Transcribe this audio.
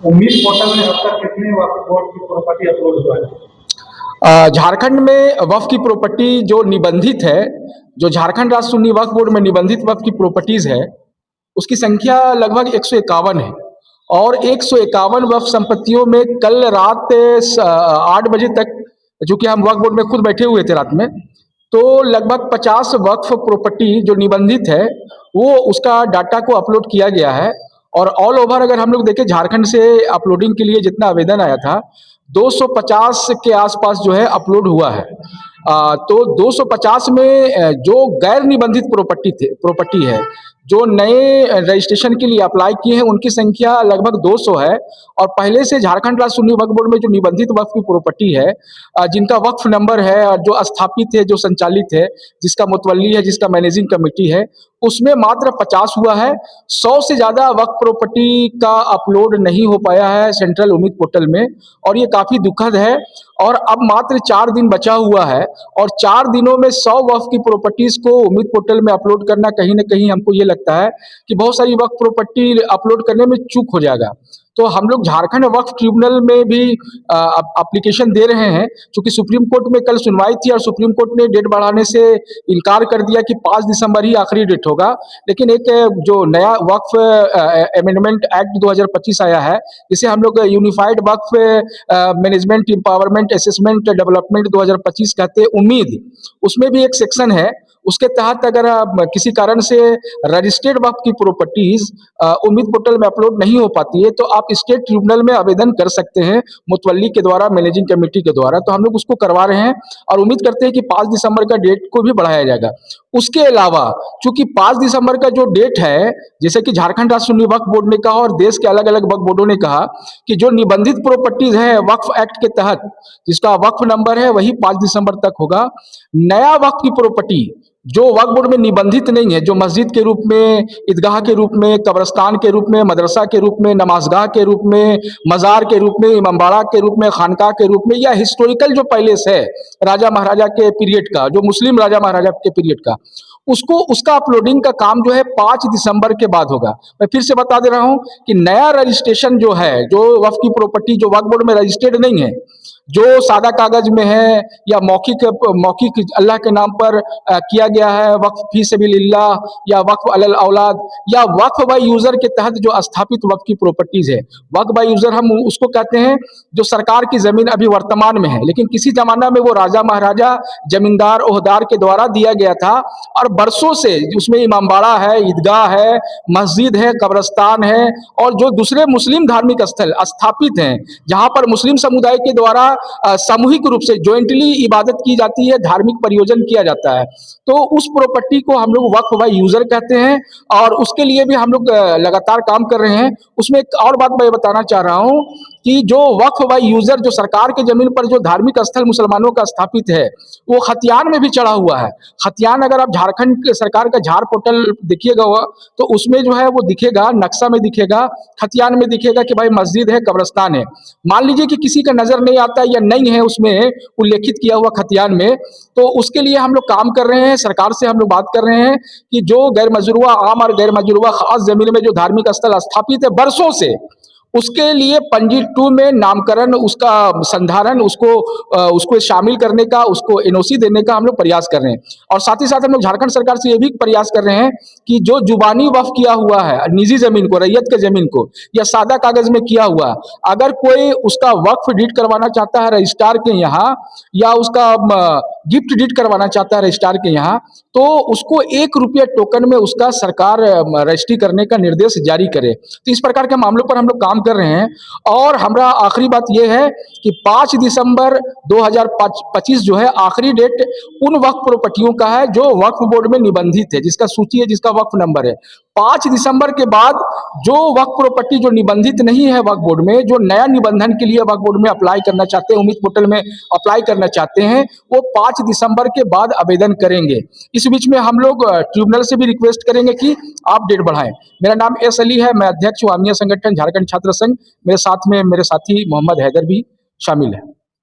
उम्मीद पोर्टल में अब तक कितने वक्फ बोर्ड की प्रॉपर्टी अपलोड हुआ है? झारखंड में वक्फ की प्रॉपर्टी जो निबंधित है, जो झारखंड राज्य सुन्नी वक्फ बोर्ड में निबंधित वक्फ की प्रॉपर्टीज है, उसकी संख्या लगभग 151 है। और 151 वक्फ संपत्तियों में कल रात 8 बजे तक, चूंकि हम वक्फ बोर्ड में खुद बैठे हुए थे रात में, तो लगभग 50 वक्फ प्रॉपर्टी जो निबंधित है वो उसका डाटा को अपलोड किया गया है। और ऑल ओवर अगर हम लोग देखें, झारखंड से अपलोडिंग के लिए जितना आवेदन आया था 250 के आसपास जो है अपलोड हुआ है। तो 250 में जो गैर निबंधित प्रॉपर्टी है, जो नए रजिस्ट्रेशन के लिए अप्लाई किए हैं, उनकी संख्या लगभग 200 है। और पहले से झारखंड राज्य सुन्नी वक्फ बोर्ड में जो निबंधित वक्फ की प्रॉपर्टी है, जिनका वक्फ नंबर है और जो स्थापित है, जो संचालित है, जिसका मुतवल्ली है, जिसका मैनेजिंग कमेटी है, उसमें मात्र 50 हुआ है। 100 से ज़्यादा वक्फ प्रॉपर्टी का अपलोड नहीं हो पाया है सेंट्रल उम्मीद पोर्टल में, और ये काफ़ी दुखद है। और अब मात्र 4 दिन बचा हुआ है, और 4 दिनों में 100 वक्फ की प्रॉपर्टीज को उम्मीद पोर्टल में अपलोड करना, कहीं ना कहीं हमको ये लगता है कि बहुत सारी वक्फ प्रॉपर्टी अपलोड करने में चूक हो जाएगा। तो हम लोग झारखंड वक्फ ट्रिब्यूनल में भी एप्लीकेशन दे रहे हैं, क्योंकि सुप्रीम कोर्ट में कल सुनवाई थी और सुप्रीम कोर्ट ने डेट बढ़ाने से इनकार कर दिया कि 5 दिसंबर ही आखिरी डेट होगा। लेकिन एक जो नया वक्फ अमेंडमेंट एक्ट 2025 आया है, जिसे हम लोग यूनिफाइड वक्फ मैनेजमेंट एम्पावरमेंट असेसमेंट डेवलपमेंट 2025 कहते हैं, उम्मीद, उसमें भी एक सेक्शन है। उसके तहत अगर किसी कारण से रजिस्टर्ड वक्फ की प्रॉपर्टीज उम्मीद पोर्टल में अपलोड नहीं हो पाती है, तो आप स्टेट ट्रिब्यूनल में आवेदन कर सकते हैं मुतवल्ली के द्वारा, मैनेजिंग कमेटी के द्वारा। तो हम लोग उसको करवा रहे हैं और उम्मीद करते हैं कि 5 दिसंबर का डेट को भी बढ़ाया जाएगा। उसके अलावा चूंकि 5 दिसंबर का जो डेट है, जैसे कि झारखंड राज्य सुन्नी वक्फ बोर्ड ने कहा और देश के अलग अलग वक्फ बोर्डों ने कहा कि जो निबंधित प्रॉपर्टीज है वक्फ एक्ट के तहत, जिसका वक्फ नंबर है, वही 5 दिसंबर तक होगा। नया वक्फ की प्रॉपर्टी जो वक्फ बोर्ड में निबंधित नहीं है, जो मस्जिद के रूप में, ईदगाह के रूप में, कब्रस्तान के रूप में, मदरसा के रूप में, नमाजगाह के रूप में, मज़ार के रूप में, इमामबाड़ा के रूप में, खानकाह के रूप में, या हिस्टोरिकल जो पैलेस है राजा महाराजा के पीरियड का, जो मुस्लिम राजा महाराजा के पीरियड का, उसका अपलोडिंग का काम जो है 5 दिसंबर के बाद होगा। मैं फिर से बता दे रहा हूं कि नया रजिस्ट्रेशन जो है, जो वक्फ की प्रॉपर्टी जो वक्फ बोर्ड में रजिस्टर्ड नहीं है, जो सादा कागज में है या मौखिक अल्लाह के नाम पर किया गया है, वक्फ फी सबिलिल्लाह या वक्फ अलल औलाद या वक्फ बाय यूजर के तहत जो स्थापित वक्फ की प्रॉपर्टीज है। वक्फ बाय यूजर हम उसको कहते हैं जो सरकार की जमीन अभी वर्तमान में है, लेकिन किसी जमाना में वो राजा महाराजा, जमींदार, ओहदार के द्वारा दिया गया था, और बरसों से उसमें इमामबाड़ा है, ईदगाह है, मस्जिद है, कब्रस्तान है, और जो दूसरे मुस्लिम धार्मिक स्थल स्थापित हैं, जहां पर मुस्लिम समुदाय के द्वारा सामूहिक रूप से ज्वाइंटली इबादत की जाती है, धार्मिक प्रयोजन किया जाता है, तो उस प्रॉपर्टी को हम लोग वक्फ बाय यूजर कहते हैं। और उसके लिए भी हम लोग लगातार काम कर रहे हैं। उसमें एक और बात मैं बताना चाह रहा हूं कि जो वक्फ बाय यूजर, जो सरकार के जमीन पर जो धार्मिक स्थल मुसलमानों का स्थापित है, वो खतियान में भी चढ़ा हुआ है। खतियान अगर आप झारखंड सरकार का झार पोर्टल देखिएगा हुआ, तो उसमें जो है वो दिखेगा, नक्शा में दिखेगा, खतियान में दिखेगा कि भाई मस्जिद है, कब्रस्तान है। मान लीजिए कि किसी का नजर नहीं आता या नहीं है उसमें उल्लेखित किया हुआ खतियान में, तो उसके लिए हम लोग काम कर रहे हैं। सरकार से हम लोग बात कर रहे हैं कि जो गैर मजरूआ आम और गैर मजरूआ खास जमीन में जो धार्मिक स्थल स्थापित है बरसों से, उसके लिए पंजी 2 में नामकरण, उसका संधारण, उसको शामिल करने का, उसको एनओसी देने का हम लोग प्रयास कर रहे हैं। और साथ ही साथ हम लोग झारखंड सरकार से ये भी प्रयास कर रहे हैं कि जो जुबानी वक्फ किया हुआ है निजी जमीन को, रैयत के जमीन को, या सादा कागज में किया हुआ, अगर कोई उसका वक्फ डीड करवाना चाहता है रजिस्ट्रार के यहाँ, या उसका गिफ्ट डीड करवाना चाहता है रजिस्ट्रार के यहाँ, तो उसको 1 रुपया टोकन में उसका सरकार रजिस्ट्री करने का निर्देश जारी करे। तो इस प्रकार के मामलों पर हम लोग काम कर रहे हैं। और हमारा आखिरी बात यह है कि 5 दिसंबर 2025 जो है आखिरी डेट उन वक्फ प्रॉपर्टियों का है जो वक्फ बोर्ड में निबंधित है, जिसका सूची है, जिसका वक्फ नंबर है। 5 दिसंबर के बाद जो वक्फ प्रॉपर्टी जो निबंधित नहीं है वक्फ बोर्ड में, जो नया निबंधन के लिए वक्फ बोर्ड में अप्लाई करना चाहते हैं, उम्मीद पोर्टल में अप्लाई करना चाहते हैं, वो 5 दिसंबर के बाद आवेदन करेंगे। इस बीच में हम लोग ट्रिब्यूनल से भी रिक्वेस्ट करेंगे कि आप डेट बढ़ाएं। मेरा नाम एस अली है, मैं अध्यक्ष हूं आमिया संगठन झारखंड छात्र संघ। मेरे साथ में मेरे साथी मोहम्मद हैदर भी शामिल है।